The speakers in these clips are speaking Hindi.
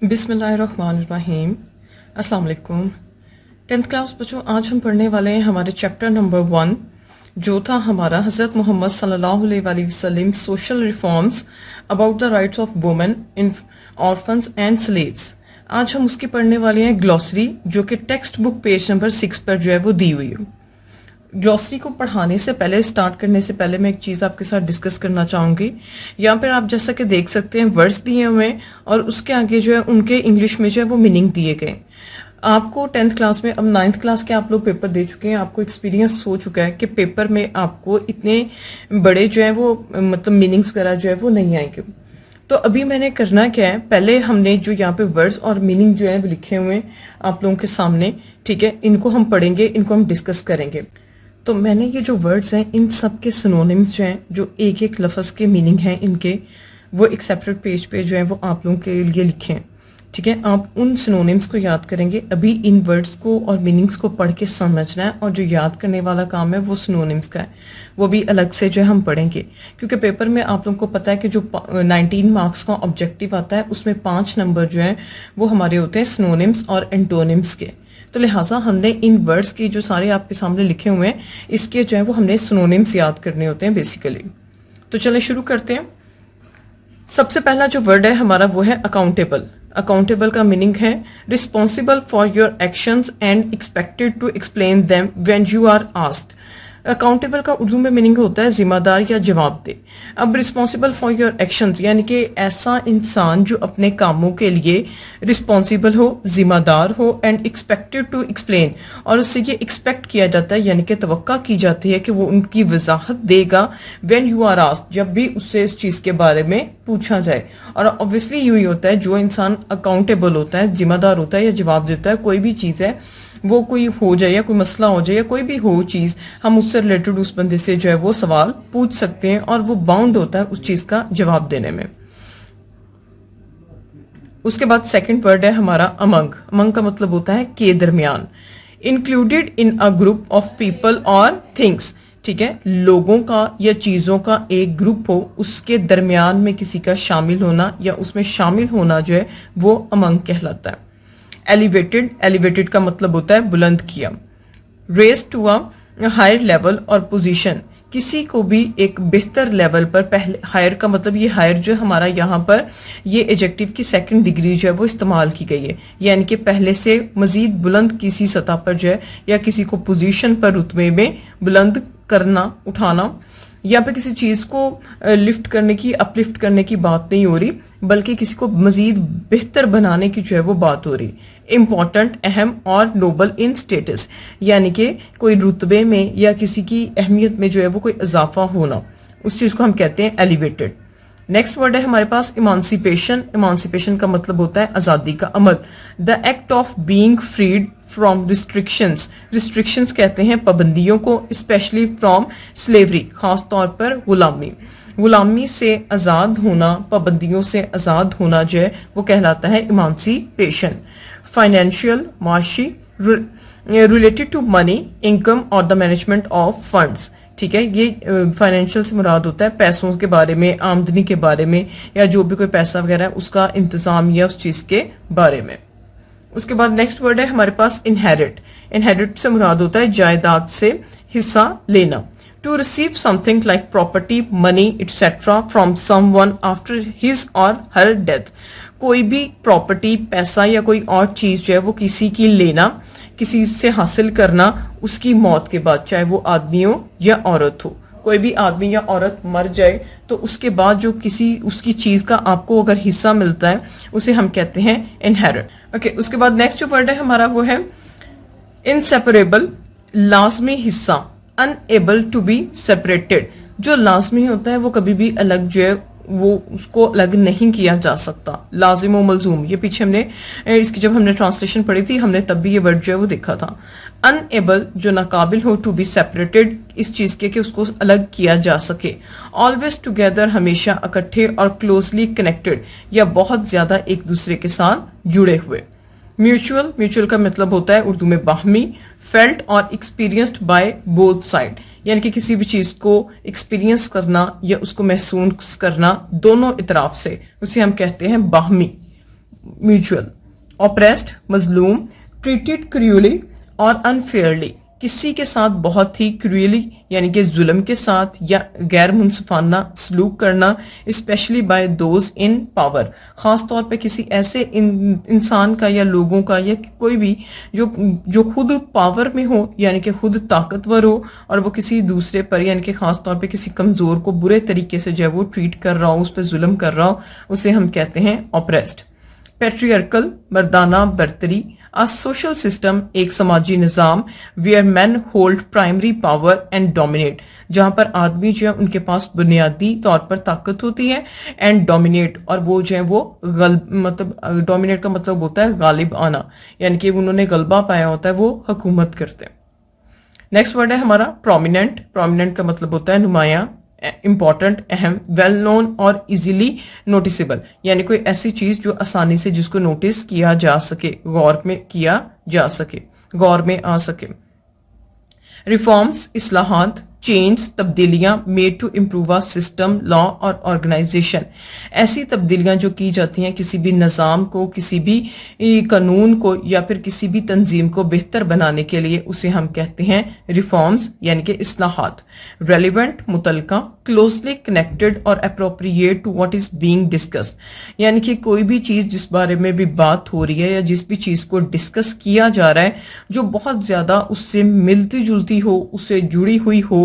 बिस्मिल्लाहिर्रहमानिर्रहीम। अस्सलाम वालेकुम। 10th क्लास बच्चों, आज हम पढ़ने वाले हैं हमारे चैप्टर नंबर 1 जो था हमारा हज़रत मोहम्मद सल्लल्लाहु अलैहि वसल्लम social reforms about the rights of women in orphans and slaves. आज हम उसकी पढ़ने वाले हैं ग्लॉसरी, जो कि टेक्स्ट बुक पेज नंबर 6 पर जो है वो दी हुई है। ग्लॉसरी को पढ़ाने से पहले, स्टार्ट करने से पहले मैं एक चीज़ आपके साथ डिस्कस करना चाहूँगी। यहाँ पर आप जैसा कि देख सकते हैं वर्ड्स दिए हुए हैं और उसके आगे जो है उनके इंग्लिश में जो है वो मीनिंग दिए गए। आपको 10th क्लास में, अब 9th क्लास के आप लोग पेपर दे चुके हैं, आपको एक्सपीरियंस हो चुका है कि पेपर में आपको इतने बड़े जो है वो मतलब मीनिंग्स वगैरह जो है वो नहीं आएंगे। तो अभी मैंने करना क्या है, पहले हमने जो यहाँ पे वर्ड्स और मीनिंग जो है वो लिखे हुए हैं आप लोगों के सामने, ठीक है, इनको हम पढ़ेंगे, इनको हम डिस्कस करेंगे। तो मैंने ये जो वर्ड्स हैं इन सब के सिनोनिम्स जो हैं, जो एक एक लफ्ज़ के मीनिंग हैं इनके, वो एक सेपरेट पेज पे जो है वो आप लोगों के लिए लिखे हैं, ठीक है। आप उन सिनोनिम्स को याद करेंगे। अभी इन वर्ड्स को और मीनिंग्स को पढ़ के समझना है, और जो याद करने वाला काम है वो सिनोनिम्स का है, वो भी अलग से जो है हम पढ़ेंगे। क्योंकि पेपर में आप लोगों को पता है कि जो 19 मार्क्स का ऑब्जेक्टिव आता है उसमें 5 नंबर जो है वो हमारे होते हैं सिनोनिम्स और एंटोनिम्स के। तो लिहाजा हमने इन वर्ड्स की जो सारे आपके सामने लिखे हुए हैं इसके जो है वो हमने सिनोनिम्स याद करने होते हैं बेसिकली। तो चलें शुरू करते हैं। सबसे पहला जो वर्ड है हमारा वो है अकाउंटेबल। अकाउंटेबल का मीनिंग है responsible for your actions and expected to explain them when you are asked. Accountable का उर्दू में मीनिंग होता है जिम्मेदार या जवाबदेह। अब रिस्पॉन्सिबल फॉर योर एक्शंस यानी कि ऐसा इंसान जो अपने कामों के लिए रिस्पॉन्सिबल हो, जिम्मेदार हो, एंड एक्सपेक्टेड टू एक्सप्लेन, और उससे ये एक्सपेक्ट किया जाता है यानी कि तवक्का की जाती है कि वो उनकी वजाहत देगा व्हेन यू आर आस्क्ड, जब भी उससे इस चीज़ के बारे में पूछा जाए। और ऑब्वियसली यूँ ही होता है, जो इंसान अकाउंटेबल होता है, जिम्मेदार होता है या जवाब देता है, कोई भी चीज़ है वो कोई हो जाए या कोई मसला हो जाए या कोई भी हो चीज़, हम उससे रिलेटेड उस बंदे से जो है वो सवाल पूछ सकते हैं और वो बाउंड होता है उस चीज़ का जवाब देने में। उसके बाद सेकंड वर्ड है हमारा अमंग। अमंग का मतलब होता है के दरमियान। Included in a group of people और थिंग्स, ठीक है, लोगों का या चीज़ों का एक ग्रुप हो, उसके दरमियान में किसी का शामिल होना या उसमें शामिल होना जो है वो अमंग कहलाता है। एलिवेटेड, एलिवेटेड का मतलब होता है बुलंद किया। Raise to a higher level और पोजीशन, किसी को भी एक बेहतर लेवल पर, पहले हायर का मतलब ये हायर जो हमारा यहाँ पर ये एडजेक्टिव की सेकंड डिग्री जो है वो इस्तेमाल की गई है, यानी कि पहले से मजीद बुलंद किसी सतह पर जो है या किसी को पोजीशन पर, रुतबे में बुलंद करना, उठाना। यहाँ पे किसी चीज़ को लिफ्ट करने की, अपलिफ्ट करने की बात नहीं हो रही, बल्कि किसी को मजीद बेहतर बनाने की जो है वो बात हो रही। इम्पॉर्टेंट, अहम और नोबल इन स्टेटस, यानी कि कोई रुतबे में या किसी की अहमियत में जो है वो कोई इजाफा होना, उस चीज़ को हम कहते हैं एलिवेटेड। नेक्स्ट वर्ड है हमारे पास इमांसिपेशन। इमांसिपेशन का मतलब होता है आज़ादी का अमल। The act of being freed from restrictions, restrictions कहते हैं पाबंदियों को, स्पेशली फ्रॉम स्लेवरी, खास तौर पर गुलामी। गुलामी से आज़ाद होना, पाबंदियों से आज़ाद होना जो है वो कहलाता है इमांसिपेशन। फाइनेंशियल, माशी, रिलेटेड टू मनी, इनकम और द मैनेजमेंट ऑफ फंड्स, ठीक है। ये फाइनेंशियल से मुराद होता है पैसों के बारे में, आमदनी के बारे में, या जो भी कोई पैसा वगैरह है उसका इंतजाम या उस चीज़ के बारे में। उसके बाद नेक्स्ट वर्ड है हमारे पास इनहेरिट। इनहेरिट से मुराद होता है जायदाद से हिस्सा लेना। To receive something like property, money etcetera from someone after his or her death, कोई भी प्रॉपर्टी, पैसा या कोई और चीज़ जो है वो किसी की लेना, किसी से हासिल करना उसकी मौत के बाद, चाहे वो आदमी हो या औरत हो। कोई भी आदमी या औरत मर जाए तो उसके बाद जो किसी उसकी चीज़ का आपको अगर हिस्सा मिलता है उसे हम कहते हैं इनहेरिट। ओके, उसके बाद नेक्स्ट जो वर्ड है हमारा वो है इनसेपरेबल, लाजमी हिस्सा। अनएबल टू बी सेपरेटेड, जो लाजमी होता है वो कभी भी अलग जो है वो उसको अलग नहीं किया जा सकता। लाजिम व मलजूम, ये पीछे हमने इसकी जब हमने ट्रांसलेशन पढ़ी थी हमने तब भी ये वर्ड जो है वो देखा था। अनएबल, जो नाकाबिल हो, टू बी सेपरेटेड, इस चीज़ के कि उसको अलग किया जा सके। ऑलवेज टुगेदर, हमेशा इकट्ठे, और क्लोजली कनेक्टेड, या बहुत ज़्यादा एक दूसरे के साथ जुड़े हुए। म्यूचुअल, म्यूचुअल का मतलब होता है उर्दू में बाहमी। फेल्ट और एक्सपीरियंस्ड बाय बोथ साइड, यानी कि किसी भी चीज़ को एक्सपीरियंस करना या उसको महसूस करना दोनों इतराफ से, उसे हम कहते हैं बाहमी। म्यूचुअल, ऑप्रेस्ड मजलूम, ट्रीटेड क्रूअली और अनफेयरली, किसी के साथ बहुत ही क्रूअली यानी कि जुल्म के साथ या गैर मुनसिफाना सलूक करना, specially by those in power, खास तौर पे किसी ऐसे इंसान का या लोगों का या कोई भी जो खुद पावर में हो यानी कि खुद ताकतवर हो और वो किसी दूसरे पर यानी कि खास तौर पे किसी कमजोर को बुरे तरीके से जो है वो ट्रीट कर रहा हो, उस पर जुल्म कर रहा हो, उसे हम कहते हैं ऑप्रेस्ड। पेट्रियर्कल मर्दाना बर्तरी, अ सोशल सिस्टम, एक समाजी निज़ाम, where man hold primary power and dominate, जहां पर आदमी जो है उनके पास बुनियादी तौर पर ताकत होती है, एंड डोमिनेट, और वो जो है वो मतलब डोमिनेट का मतलब होता है गालिब आना, यानी कि उन्होंने गलबा पाया होता है, वो हुकूमत करते हैं। नेक्स्ट वर्ड है हमारा प्रोमिनेंट। प्रोमिनेंट का मतलब होता है नुमाया, इंपॉर्टेंट, अहम, वेल नोन और इजीली नोटिसेबल, यानी कोई ऐसी चीज जो आसानी से जिसको नोटिस किया जा सके, गौर में किया जा सके, गौर में आ सके। रिफॉर्म्स इस्लाहात, चेंज तब्दीलियां, made to improve a system, law और ऑर्गेनाइजेशन, ऐसी तब्दीलियां जो की जाती हैं किसी भी निज़ाम को, किसी भी कानून को या फिर किसी भी तंजीम को बेहतर बनाने के लिए, उसे हम कहते हैं रिफॉर्म्स यानी कि इस्लाहात। रेलिवेंट मुतलका, क्लोजली कनेक्टेड और appropriate to what is being discussed, यानी कि कोई भी चीज जिस बारे में भी बात हो रही है या जिस भी चीज को डिस्कस किया जा रहा है जो बहुत ज्यादा उससे मिलती जुलती हो, उससे जुड़ी हुई हो,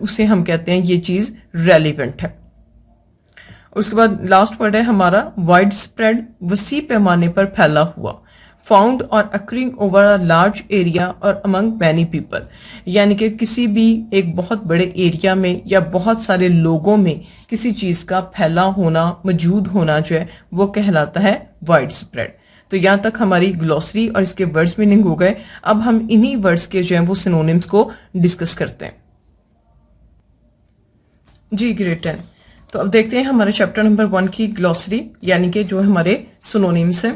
उसे हम कहते हैं ये चीज रेलिवेंट है। उसके बाद लास्ट वर्ड है हमारा वाइड स्प्रेड, वसी पैमाने पर फैला हुआ, फाउंड और occurring over a large area और अमंग मैनी पीपल, यानी कि किसी भी एक बहुत बड़े एरिया में या बहुत सारे लोगों में किसी चीज का फैला होना, मौजूद होना जो है वो कहलाता है वाइड स्प्रेड। तो यहां तक हमारी ग्लॉसरी और इसके वर्ड्स मीनिंग हो गए। अब हम इन्हीं वर्ड्स के जो है वो सिनोनिम्स को डिस्कस करते हैं। जी ग्रेड 10। तो अब देखते हैं हमारे चैप्टर नंबर 1 की ग्लॉसरी यानी कि जो हमारे सिनोनिम्स हैं।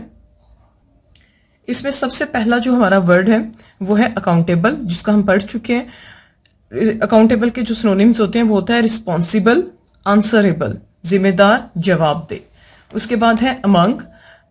इसमें सबसे पहला जो हमारा वर्ड है वो है अकाउंटेबल, जिसका हम पढ़ चुके हैं। अकाउंटेबल के जो सिनोनिम्स होते हैं वो होता है रिस्पॉन्सिबल, आंसरेबल, जिम्मेदार, जवाबदेह। उसके बाद है अमंग।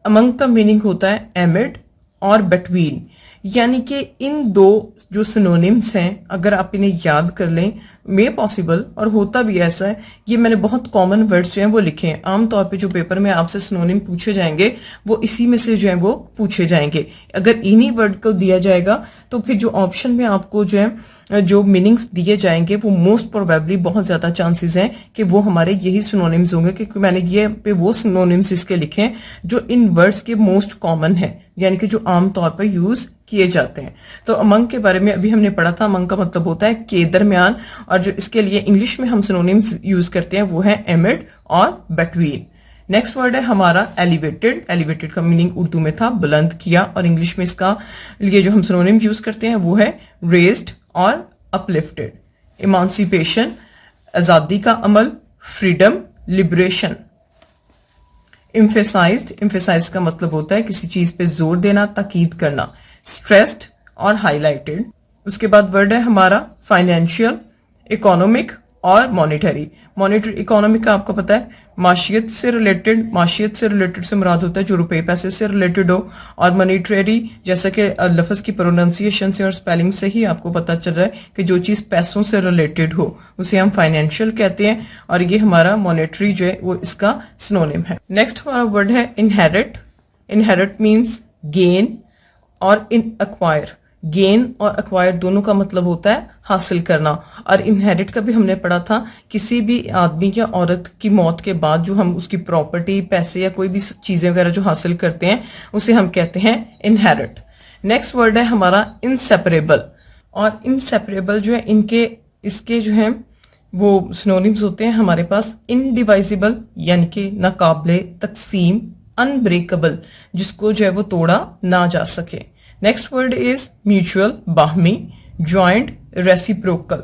अमंग का मीनिंग होता है एमिड और बिटवीन, यानी कि इन दो जो सिनोनिम्स हैं अगर आप इन्हें याद कर लें मे पॉसिबल, और होता भी ऐसा है, ये मैंने बहुत कॉमन वर्ड्स जो हैं वो लिखे हैं। आमतौर पे जो पेपर में आपसे सिनोनिम पूछे जाएंगे वो इसी में से जो है वो पूछे जाएंगे। अगर इन्हीं वर्ड को दिया जाएगा तो फिर जो ऑप्शन में आपको जो है जो मीनिंग्स दिए जाएंगे वो मोस्ट प्रोबेबली बहुत ज्यादा चांसेस हैं कि वो हमारे यही सिनोनिम्स होंगे, क्योंकि मैंने ये पे वो सिनोनिम्स इसके लिखे हैं जो इन वर्ड्स के मोस्ट कॉमन है, यानी कि जो आमतौर पर यूज किए जाते हैं। तो अमंग के बारे में अभी हमने पढ़ा था। अमंग का मतलब होता है के दरमियान, और जो इसके लिए इंग्लिश में हम सिनोनिम्स यूज करते हैं वो है एमिड और बिटवीन। नेक्स्ट वर्ड है हमारा एलिवेटेड। एलिवेटेड का मीनिंग उर्दू में था बुलंद किया, और इंग्लिश में इसका लिए जो हम सिनोनिम यूज करते हैं वो है रेज्ड और अपलिफ्टेड। इमांसिपेशन, आजादी का अमल, फ्रीडम, लिबरेशन। एम्फेसाइज्ड, एम्फेसाइज का मतलब होता है किसी चीज पे जोर देना, ताकीद करना। स्ट्रेस्ड और हाईलाइटेड। उसके बाद वर्ड है हमारा फाइनेंशियल, इकोनॉमिक और मॉनिटरी। मॉनिटरी इकोनॉमिक का आपको पता है माशियत से रिलेटेड, माशियत से रिलेटेड से मुराद होता है जो रुपए पैसे से रिलेटेड हो, और मॉनिटरी जैसा कि लफ्ज की प्रोनाउंसिएशन से और स्पेलिंग से ही आपको पता चल रहा है कि जो चीज पैसों से रिलेटेड हो उसे हम फाइनेंशियल कहते हैं, और ये हमारा मॉनिटरी जो है वो इसका सिनोनिम है। नेक्स्ट हमारा वर्ड है इनहेरिट। इनहेरिट मीन्स गेन और इन अक्वायर। गेन और अक्वायर दोनों का मतलब होता है हासिल करना, और इनहेरिट का भी हमने पढ़ा था किसी भी आदमी या औरत की मौत के बाद जो हम उसकी प्रॉपर्टी, पैसे या कोई भी चीजें वगैरह जो हासिल करते हैं उसे हम कहते हैं इनहेरिट। नेक्स्ट वर्ड है हमारा इनसेपरेबल, और इनसेपरेबल जो है इसके जो है वो सिनोनिम्स होते हैं हमारे पास इनडिवाइजिबल यानी कि नाकाबिले तकसीम, अनब्रेकेबल जिसको जो है वो तोड़ा ना जा सके। नेक्स्ट वर्ड इज म्यूचुअल, बाहमी, ज्वाइंट, रेसिप्रोकल।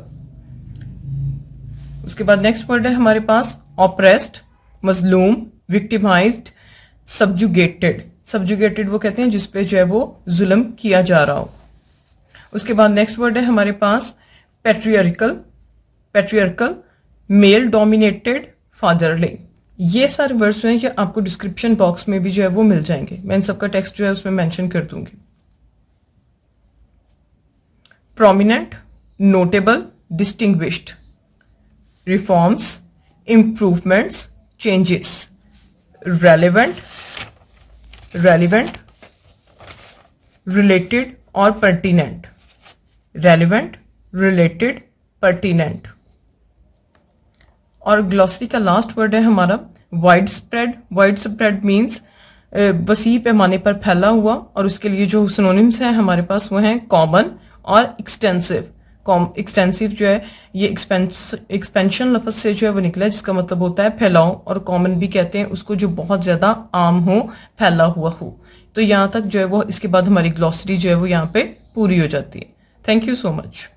उसके बाद नेक्स्ट वर्ड है हमारे पास ऑप्रेस्ड, मजलूम, विक्टिमाइज्ड, सब्जुगेटेड। सब्जुगेटेड वो कहते हैं जिसपे जो है वो जुल्म किया जा रहा हो। उसके बाद नेक्स्ट वर्ड है हमारे पास patriarchal, patriarchal, male dominated, fatherly, ये सारे वर्ड्स हैं, ये आपको डिस्क्रिप्शन बॉक्स में भी जो है वो मिल जाएंगे, मैं इन सबका टेक्स्ट जो है उसमें मेंशन कर दूंगी। Prominent, notable, distinguished, reforms, improvements, changes, relevant, relevant, related और पर्टिनेंट, रेलिवेंट, रिलेटेड, पर्टिनेंट। और ग्लॉसरी का लास्ट वर्ड है हमारा wide spread. Wide spread means वसी पैमाने पर फैला हुआ, और उसके लिए जो सिनोनिम्स हैं हमारे पास वो हैं कॉमन और एक्सटेंसिव। एक्सटेंसिव जो है ये एक्सपेंशन लफ्ज से जो है वो निकला है, जिसका मतलब होता है फैलाव, और कॉमन भी कहते हैं उसको जो बहुत ज्यादा आम हो, फैला हुआ हो। तो यहाँ तक जो है वो इसके बाद हमारी ग्लॉसरी जो है वो यहाँ पे पूरी हो जाती है। Thank you so much.